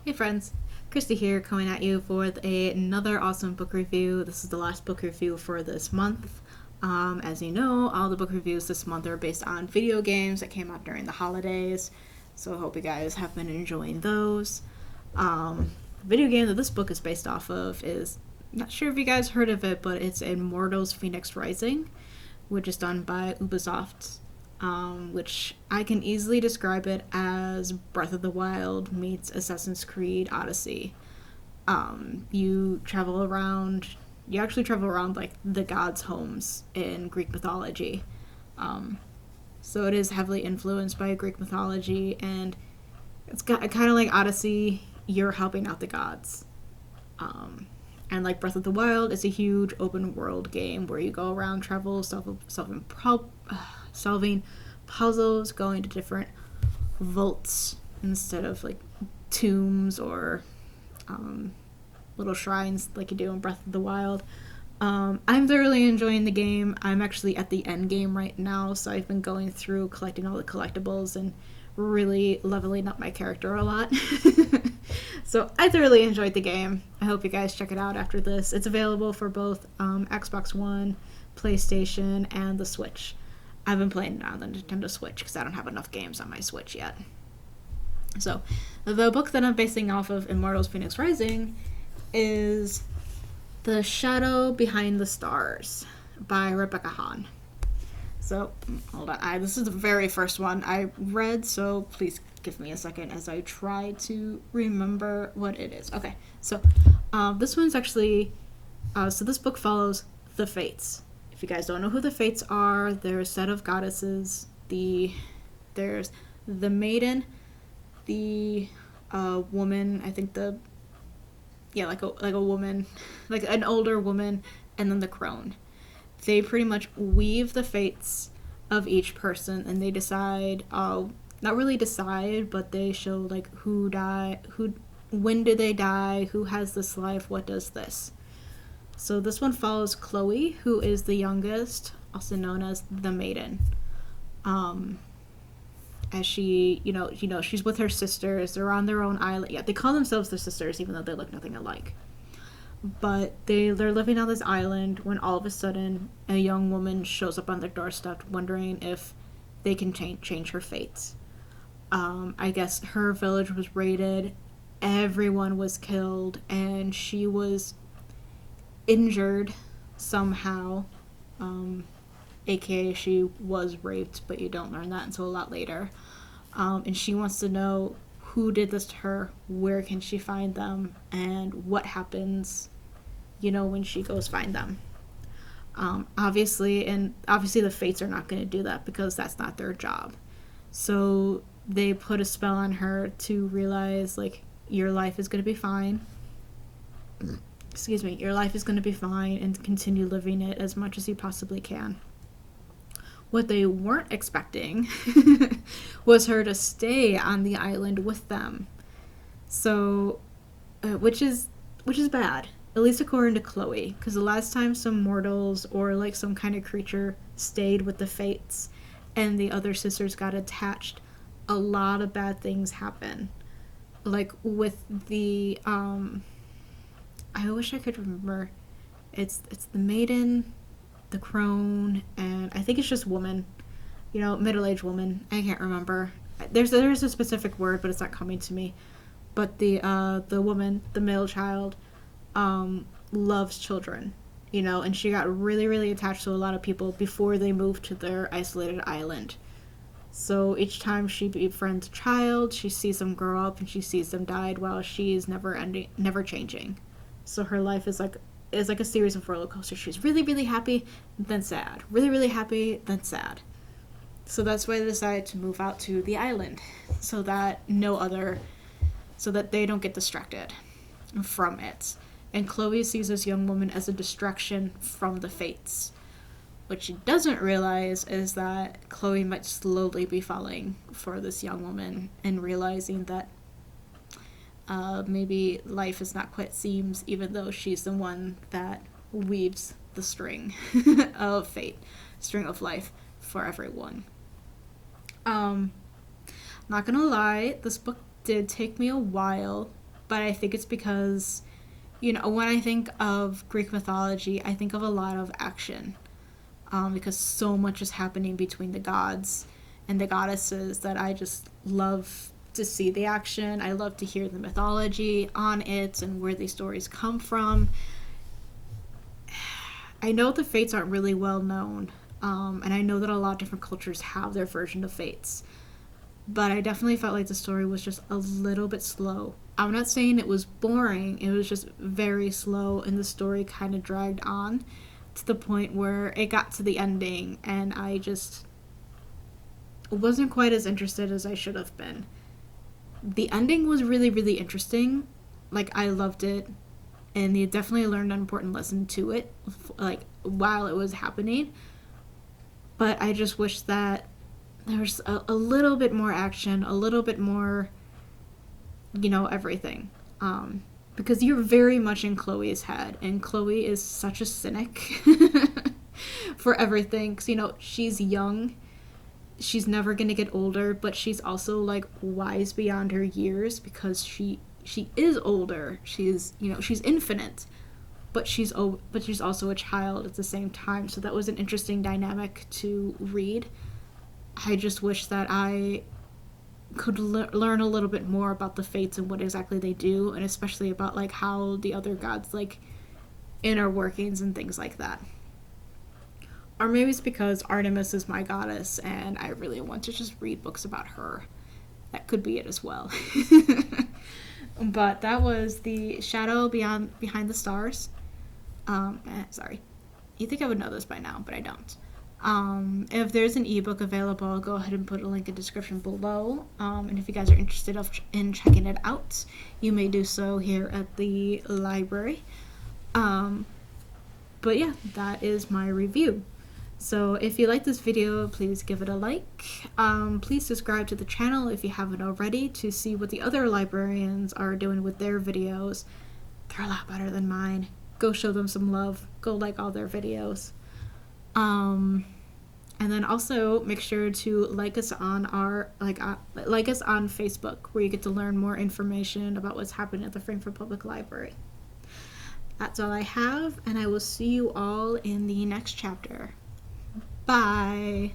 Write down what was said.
Hey friends, Christy here coming at you with another awesome book review. This is the last book review for this month. As you know, all the book reviews this month are based on video games that came out during the holidays, so I hope you guys have been enjoying those. The video game that this book is based off of is, not sure if you guys heard of it, but it's Immortal Fenyx Rising, which is done by Ubisoft, which I can easily describe it as Breath of the Wild meets Assassin's Creed Odyssey. You travel around, you actually travel around like the gods' homes in Greek mythology. Um, so it is heavily influenced by Greek mythology, and it's got kind of like Odyssey. You're helping out the gods. Um, and like Breath of the Wild, it's a huge open world game where you go around, travel, solving puzzles, going to different vaults instead of like tombs or um, little shrines like you do in Breath of the Wild. I'm thoroughly enjoying the game. I'm actually at the end game right now, so I've been going through collecting all the collectibles and really leveling up my character a lot. So I thoroughly enjoyed the game. I hope you guys check it out after this. It's available for both Xbox One, PlayStation, and the Switch. I've been playing it on the Nintendo Switch because I don't have enough games on my Switch yet. So, the book that I'm basing off of Immortal Fenyx Rising is The Shadow Behind the Stars by Rebecca Hahn. So, hold on. This is the very first one I read, so please give me a second as I try to remember what it is. Okay, so this one's actually. So, this book follows the Fates. If you guys don't know who the Fates are, they're a set of goddesses. There's the Maiden, the woman, I think like a woman, like an older woman, and then the crone. They pretty much weave the fates of each person, and they decide, not really decide, but they show like when do they die, who has this life, what does this. So this one follows Chloe, who is the youngest, also known as the Maiden. As she's with her sisters. They're on their own island. Yeah, they call themselves their sisters, even though they look nothing alike. But they're living on this island when all of a sudden a young woman shows up on their doorstep, wondering if they can change her fate. I guess her village was raided, everyone was killed, and she was injured somehow. AKA she was raped, but you don't learn that until a lot later. And she wants to know who did this to her, where can she find them, and what happens, when she goes find them. Obviously the Fates are not going to do that because that's not their job. So they put a spell on her to realize, like, your life is going to be fine. Excuse me, your life is going to be fine, and continue living it as much as you possibly can. What they weren't expecting was her to stay on the island with them. So, which is bad, at least according to Chloe, because the last time some mortals or like some kind of creature stayed with the Fates and the other sisters got attached, a lot of bad things happen. Like with the I wish I could remember. It's the Maiden, the crone, and I think it's just woman. Middle-aged woman. I can't remember. There's a specific word, but it's not coming to me. But the woman, the male child, loves children. And she got really, really attached to a lot of people before they moved to their isolated island. So each time she befriends a child, she sees them grow up and she sees them die while she's never changing. So her life is like a series of roller coasters. She's really, really happy, then sad. Really, really happy, then sad. So that's why they decided to move out to the island, so that they don't get distracted from it. And Chloe sees this young woman as a distraction from the Fates. What she doesn't realize is that Chloe might slowly be falling for this young woman and realizing that maybe life is not quite seems, even though she's the one that weaves the string of fate, string of life for everyone. Not gonna lie, this book did take me a while but I think it's because, you know, when I think of Greek mythology, I think of a lot of action, because so much is happening between the gods and the goddesses that I just love to see the action. I love to hear the mythology on it and where these stories come from. I know the fates aren't really well known, and I know that a lot of different cultures have their version of fates, but I definitely felt like the story was just a little bit slow. I'm not saying it was boring, it was just very slow, and the story kind of dragged on to the point where it got to the ending, and I just wasn't quite as interested as I should have been. The ending was really, really interesting. Like, I loved it, and you definitely learned an important lesson to it, like, while it was happening. But I just wish that there was a little bit more action, a little bit more, you know, everything. Because you're very much in Chloe's head, and Chloe is such a cynic for everything. Because, you know, she's young, she's never gonna get older, but she's also, like, wise beyond her years because she is older. She's, you know, she's infinite, but she's also a child at the same time. So that was an interesting dynamic to read. I just wish that I could learn a little bit more about the fates and what exactly they do, and especially about, like, how the other gods, like, inner workings and things like that. Or maybe it's because Artemis is my goddess and I really want to just read books about her. That could be it as well. But that was The Shadow Behind the Stars. Sorry. You'd think I would know this by now, but I don't. If there's an ebook available, I'll go ahead and put a link in the description below. And if you guys are interested in checking it out, you may do so here at the library. But yeah, that is my review. So if you like this video, please give it a like. Please subscribe to the channel if you haven't already to see what the other librarians are doing with their videos. They're a lot better than mine. Go show them some love. Go like all their videos. And then also make sure to like us on like us on Facebook, where you get to learn more information about what's happening at the Frankfurt Public Library. That's all I have, and I will see you all in the next chapter. Bye.